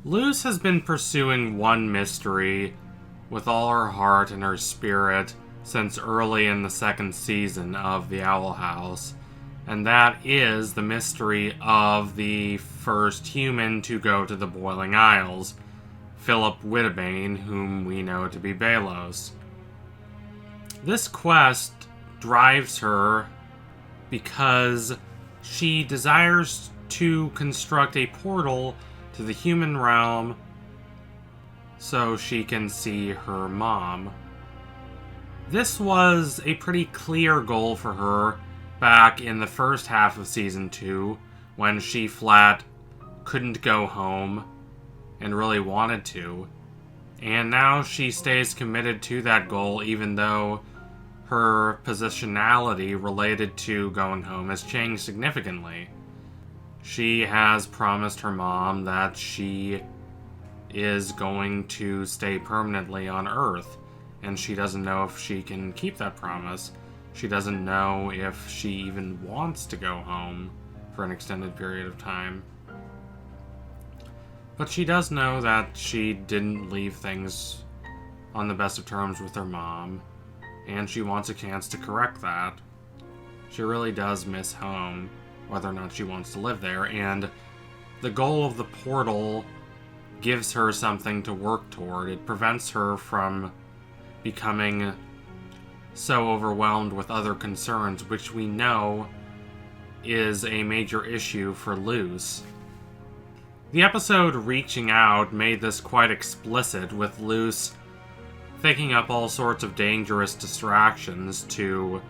Luz has been pursuing one mystery with all her heart and her spirit since early in the second season of The Owl House, and that is the mystery of the first human to go to the Boiling Isles, Philip Whittabane, whom we know to be Belos. This quest drives her because she desires to construct a portal to the human realm so she can see her mom. This was a pretty clear goal for her back in the first half of Season 2, when she flat couldn't go home and really wanted to. And now she stays committed to that goal, even though her positionality related to going home has changed significantly. She has promised her mom that she is going to stay permanently on Earth, and she doesn't know if she can keep that promise. She doesn't know if she even wants to go home for an extended period of time. But she does know that she didn't leave things on the best of terms with her mom, and she wants a chance to correct that. She really does miss home, whether or not she wants to live there, and the goal of the portal gives her something to work toward. It prevents her from becoming so overwhelmed with other concerns, which we know is a major issue for Luz. The episode Reaching Out made this quite explicit, with Luz thinking up all sorts of dangerous distractions to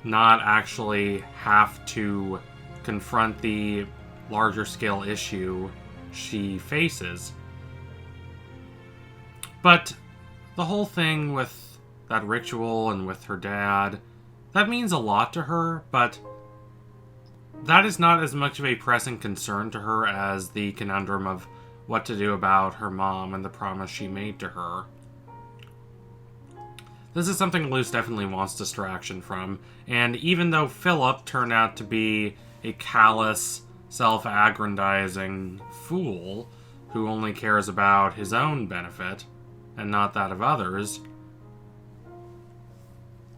not actually have to confront the larger scale issue she faces. But the whole thing with that ritual and with her dad, that means a lot to her, but that is not as much of a pressing concern to her as the conundrum of what to do about her mom and the promise she made to her. This is something Luz definitely wants distraction from, and even though Philip turned out to be a callous, self-aggrandizing fool who only cares about his own benefit and not that of others,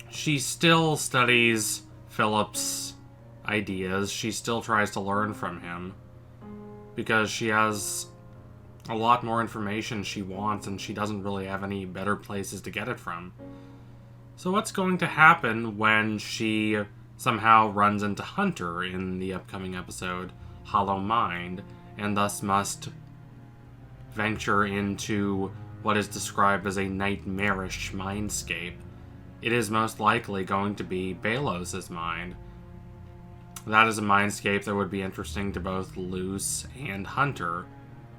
she still studies Philip's ideas. She still tries to learn from him because she has a lot more information she wants, and she doesn't really have any better places to get it from. So what's going to happen when she somehow runs into Hunter in the upcoming episode, Hollow Mind, and thus must venture into what is described as a nightmarish mindscape? It is most likely going to be Belos' mind. That is a mindscape that would be interesting to both Luz and Hunter,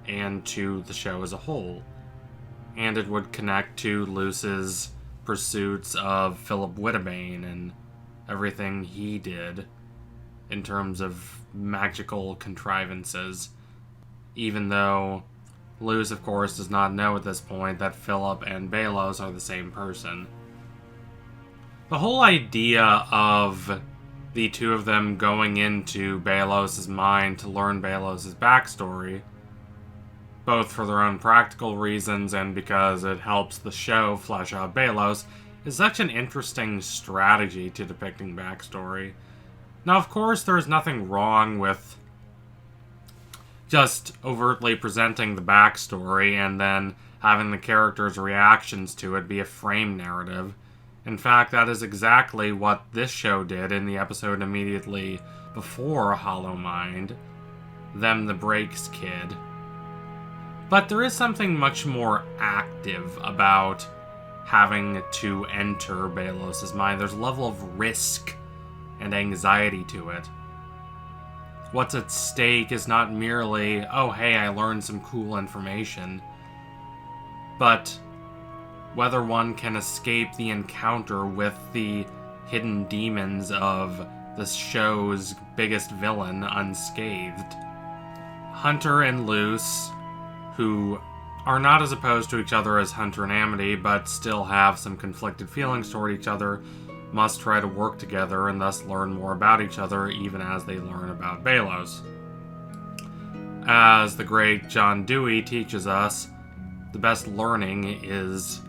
and to the show as a whole. And it would connect to Luz's pursuits of Philip Whittabane and everything he did in terms of magical contrivances, even though Luz, of course, does not know at this point that Philip and Belos are the same person. The whole idea of the two of them going into Belos' mind to learn Belos' backstory, both for their own practical reasons and because it helps the show flesh out Belos, is such an interesting strategy to depicting backstory. Now, of course, there's nothing wrong with just overtly presenting the backstory and then having the characters' reactions to it be a frame narrative. In fact, that is exactly what this show did in the episode immediately before Hollow Mind, Them the Breaks Kid. But there is something much more active about having to enter Belos' mind. There's a level of risk and anxiety to it. What's at stake is not merely, oh hey, I learned some cool information, but whether one can escape the encounter with the hidden demons of the show's biggest villain unscathed. Hunter and Luz, who are not as opposed to each other as Hunter and Amity, but still have some conflicted feelings toward each other, must try to work together and thus learn more about each other even as they learn about Belos. As the great John Dewey teaches us, the best learning is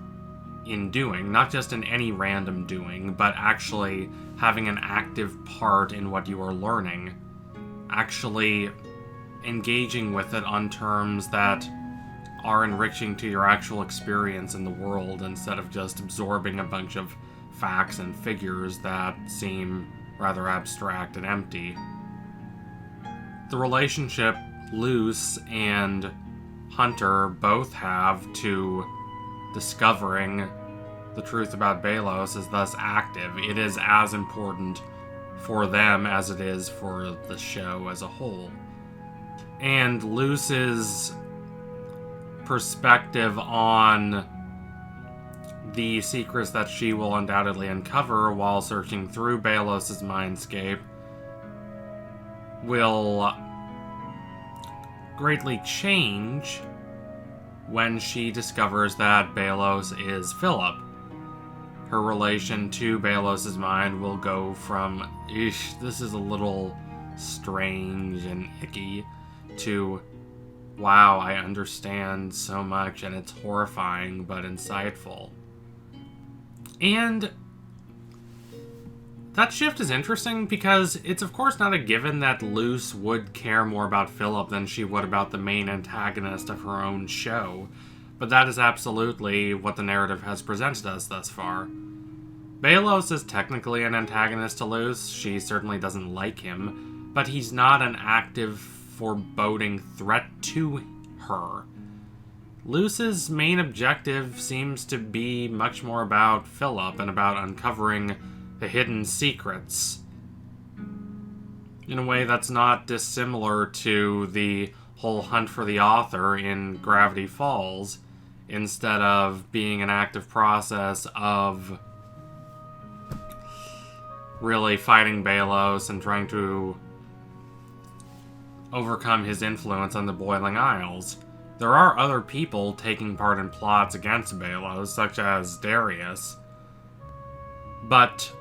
in doing, not just in any random doing, but actually having an active part in what you are learning. Actually engaging with it on terms that are enriching to your actual experience in the world, instead of just absorbing a bunch of facts and figures that seem rather abstract and empty. The relationship Luce and Hunter both have to discovering the truth about Belos is thus active. It is as important for them as it is for the show as a whole. And Luce's perspective on the secrets that she will undoubtedly uncover while searching through Belos' mindscape will greatly change when she discovers that Belos is Philip. Her relation to Belos' mind will go from, this is a little strange and icky, to, wow, I understand so much and it's horrifying but insightful. And that shift is interesting because it's of course not a given that Luce would care more about Philip than she would about the main antagonist of her own show, but that is absolutely what the narrative has presented us thus far. Belos is technically an antagonist to Luce. She certainly doesn't like him, but he's not an active, foreboding threat to her. Luce's main objective seems to be much more about Philip and about uncovering the hidden secrets, in a way that's not dissimilar to the whole hunt for the author in Gravity Falls, instead of being an active process of really fighting Belos and trying to overcome his influence on the Boiling Isles. There are other people taking part in plots against Belos, such as Darius, but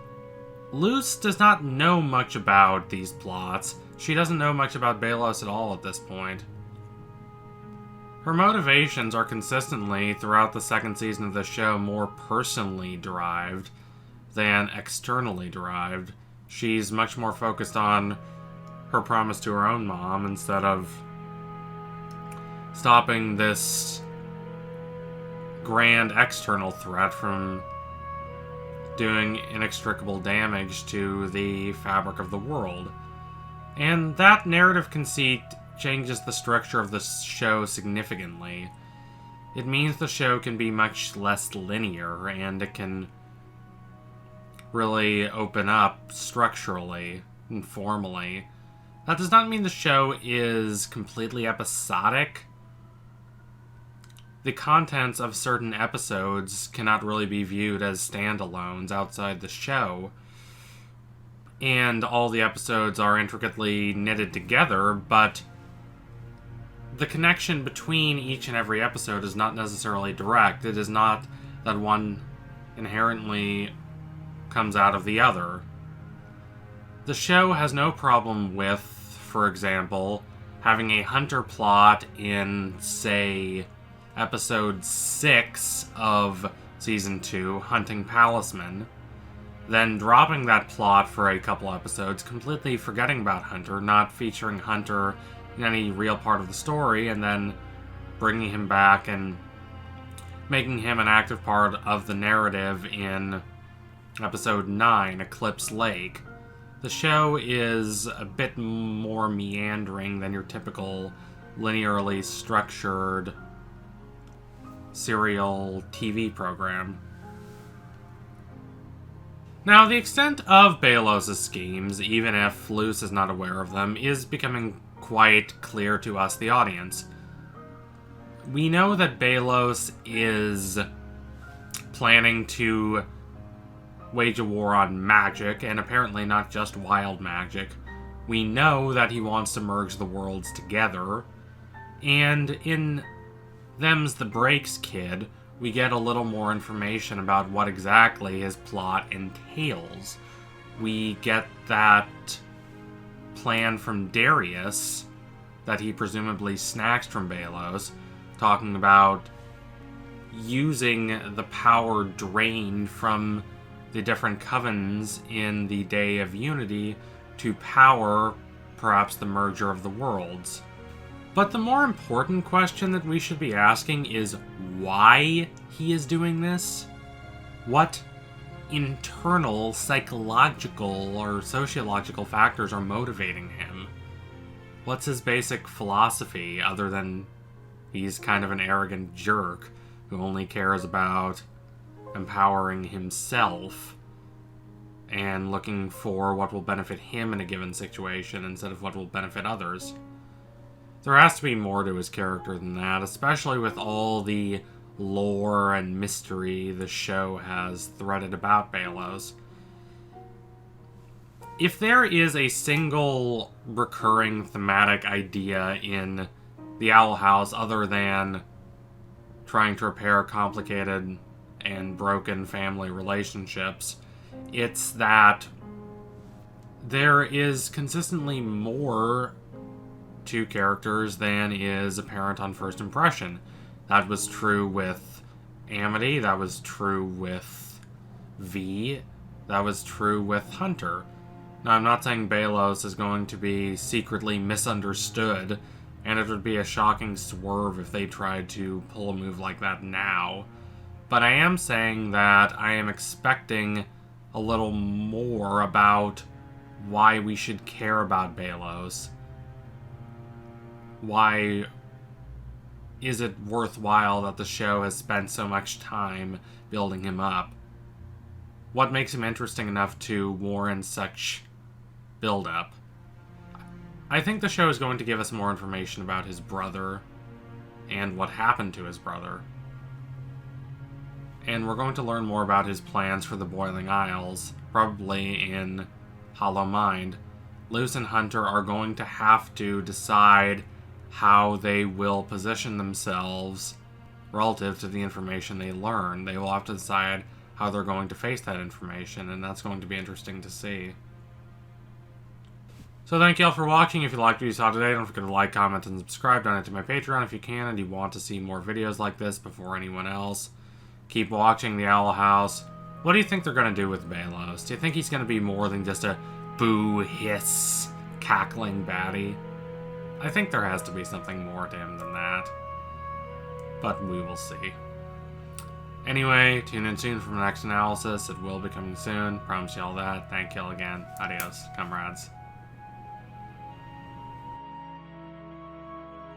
Luce does not know much about these plots. She doesn't know much about Belos at all at this point. Her motivations are consistently, throughout the second season of the show, more personally derived than externally derived. She's much more focused on her promise to her own mom instead of stopping this grand external threat from doing inextricable damage to the fabric of the world. And that narrative conceit changes the structure of the show significantly. It means the show can be much less linear, and it can really open up structurally and formally. That does not mean the show is completely episodic. The contents of certain episodes cannot really be viewed as standalones outside the show, and all the episodes are intricately knitted together, but the connection between each and every episode is not necessarily direct. It is not that one inherently comes out of the other. The show has no problem with, for example, having a hunter plot in, say, episode 6 of Season 2, Hunting Palisman, then dropping that plot for a couple episodes, completely forgetting about Hunter, not featuring Hunter in any real part of the story, and then bringing him back and making him an active part of the narrative in episode 9, Eclipse Lake. The show is a bit more meandering than your typical linearly structured serial TV program. Now, the extent of Belos' schemes, even if Luce is not aware of them, is becoming quite clear to us, the audience. We know that Belos is planning to wage a war on magic, and apparently not just wild magic. We know that he wants to merge the worlds together, and in Them's the Breaks Kid, we get a little more information about what exactly his plot entails. We get that plan from Darius that he presumably snatched from Belos, talking about using the power drained from the different covens in the Day of Unity to power perhaps the merger of the worlds. But the more important question that we should be asking is why he is doing this? What internal psychological or sociological factors are motivating him? What's his basic philosophy other than he's kind of an arrogant jerk who only cares about empowering himself and looking for what will benefit him in a given situation instead of what will benefit others? There has to be more to his character than that, especially with all the lore and mystery the show has threaded about Belos. If there is a single recurring thematic idea in the Owl House other than trying to repair complicated and broken family relationships, it's that there is consistently more to characters than is apparent on first impression. That was true with Amity, that was true with V, that was true with Hunter. Now, I'm not saying Belos is going to be secretly misunderstood, and it would be a shocking swerve if they tried to pull a move like that now. But I am saying that I am expecting a little more about why we should care about Belos. Why is it worthwhile that the show has spent so much time building him up? What makes him interesting enough to warrant such build-up? I think the show is going to give us more information about his brother and what happened to his brother. And we're going to learn more about his plans for the Boiling Isles, probably in Hollow Mind. Luce and Hunter are going to have to decide how they will position themselves relative to the information they learn. They will have to decide how they're going to face that information, and that's going to be interesting to see. So thank you all for watching. If you liked what you saw today, don't forget to like, comment, and subscribe. Donate to my Patreon if you can and you want to see more videos like this before anyone else. Keep watching The Owl House. What do you think they're going to do with Belos? Do you think he's going to be more than just a boo, hiss, cackling baddie? I think there has to be something more to him than that. But we will see. Anyway, tune in soon for the next analysis. It will be coming soon. Promise you all that. Thank you all again. Adios, comrades.